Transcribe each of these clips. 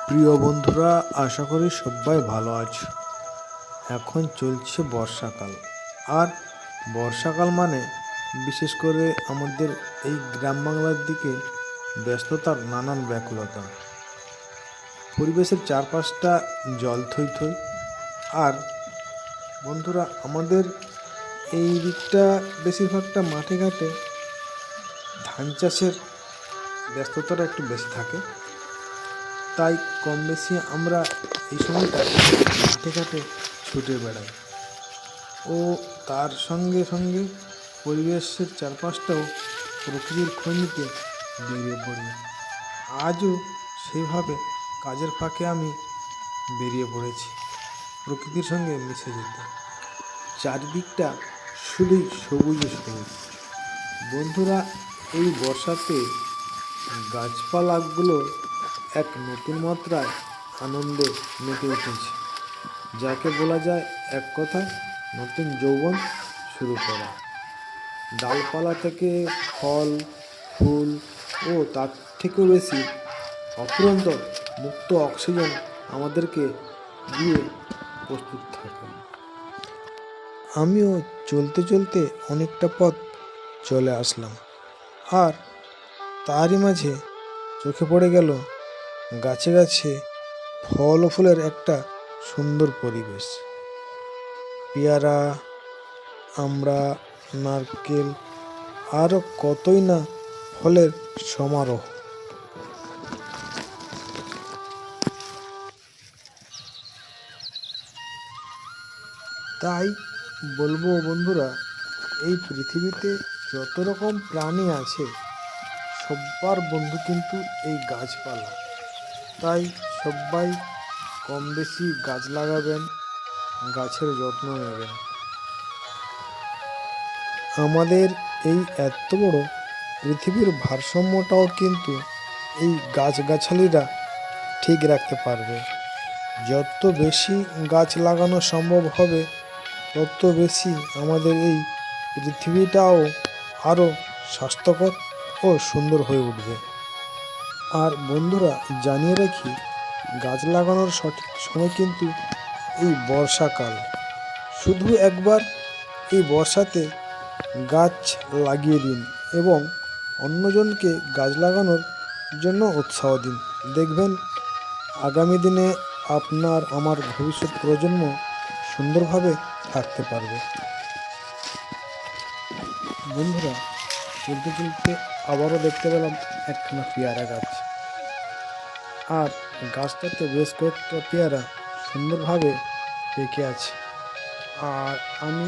প্রিয় বন্ধুরা, আশা করি সবাই ভালো আছো। এখন চলছে বর্ষাকাল। আর বর্ষাকাল মানে বিশেষ করে আমাদের এই গ্রাম বাংলার দিকে ব্যস্ততার নানান ব্যাকুলতা। পরিবেশের চারপাশটা জল থই থই। আর বন্ধুরা, আমাদের এই দিকটা বেশিরভাগটা মাঠে ঘাটে ধান চাষের ব্যস্ততাটা একটু বেশি থাকে। তাই কম বেশি আমরা এই সময়টা মাঠে ঘাটে ছুটে বেড়াই ও তার সঙ্গে সঙ্গে পরিবেশের চারপাশটাও প্রকৃতির খোঁজ নিতে বেরিয়ে পড়ি। আজও সেইভাবে কাজের ফাঁকে আমি বেরিয়ে পড়েছি প্রকৃতির সঙ্গে মিশে যেতে। চারদিকটা শুধুই সবুজে সবুজ। বন্ধুরা, এই বর্ষাতে গাছপালাগুলো এক নতুন মাত্রায় আনন্দে মেতে উঠেছে, যাকে বলা যায় এক কথায় নতুন যৌবন শুরু করা। ডালপালা থেকে ফল, ফুল ও তার থেকেও বেশি অফুরন্ত মুক্ত অক্সিজেন আমাদেরকে দিয়ে প্রস্তুত থাকে। আমিও চলতে চলতে অনেকটা পথ চলে আসলাম, আর তারই মাঝে চোখে পড়ে গেল গাছে গাছে ফল ও ফুলের একটা সুন্দর পরিবেশ। পেয়ারা, আমড়া, নারকেল আরও কতই না ফলের সমারোহ। তাই বলবো বন্ধুরা, এই পৃথিবীতে যত রকম প্রাণী আছে সবার বন্ধু কিন্তু এই গাছপালা। তাই সবাই কম বেশি গাছ লাগাবেন, গাছের যত্ন নেবেন। আমাদের এই এত বড় পৃথিবীর ভারসাম্যটাও কিন্তু এই গাছগাছালিরা ঠিক রাখতে পারবে। যত বেশি গাছ লাগানো সম্ভব হবে তত বেশি আমাদের এই পৃথিবীটাও আরও স্বাস্থ্যকর ও সুন্দর হয়ে উঠবে। আর বন্ধুরা, জানিয়ে রাখি, গাছ লাগানোর সঠিক সময় কিন্তু এই বর্ষাকাল। শুধু একবার এই বর্ষাতে গাছ লাগিয়ে দিন এবং অন্যজনকে গাছ লাগানোর জন্য উৎসাহ দিন। দেখবেন আগামী দিনে আপনার আমার ভবিষ্যৎ প্রজন্ম সুন্দরভাবে থাকতে পারবে। বন্ধুরা, চলতে চলতে আবারও দেখতে পেলাম একখানা পেয়ারা গাছ। আর গাছটাতে বেশ কয়েকটা পেয়ারা সুন্দরভাবে পেকে আছে। আর আমি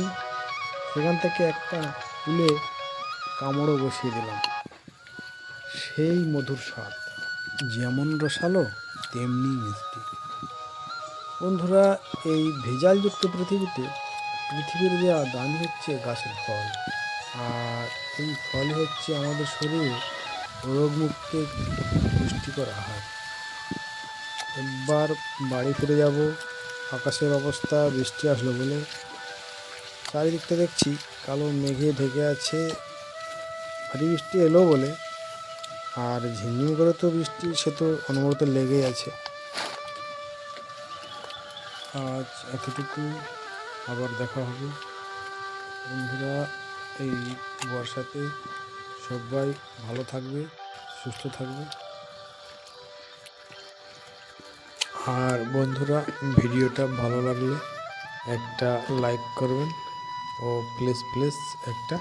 সেখান থেকে একটা তুলে কামড়ও বসিয়ে দিলাম। সেই মধুর স্বাদ, যেমন রসালো তেমনি মিষ্টি। বন্ধুরা, এই ভেজালযুক্ত পৃথিবীতে পৃথিবীর দেওয়া দানই হচ্ছে গাছের ফল। আর এই ফলই হচ্ছে আমাদের শরীরে রোগমুক্ত পুষ্টিকর আহার। একবার বাড়ি ফিরে যাব। আকাশের অবস্থা বৃষ্টি আসলো বলে চারিদিকটা দেখছি কালো মেঘে ঢেকে আছে। ভারী বৃষ্টি এলো বলে, আর ঝিমঝিম করে তো বৃষ্টি সে তো অনবরত লেগেই আছে। আজ এতটুকু, আবার দেখা হবে। বন্ধুরা, এই বর্ষাতে সবাই ভালো থাকবে, সুস্থ থাকবে। আর বন্ধুরা, ভিডিওটা ভালো লাগলে একটা লাইক করবেন ও প্লিজ একটা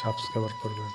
সাবস্ক্রাইব করবেন।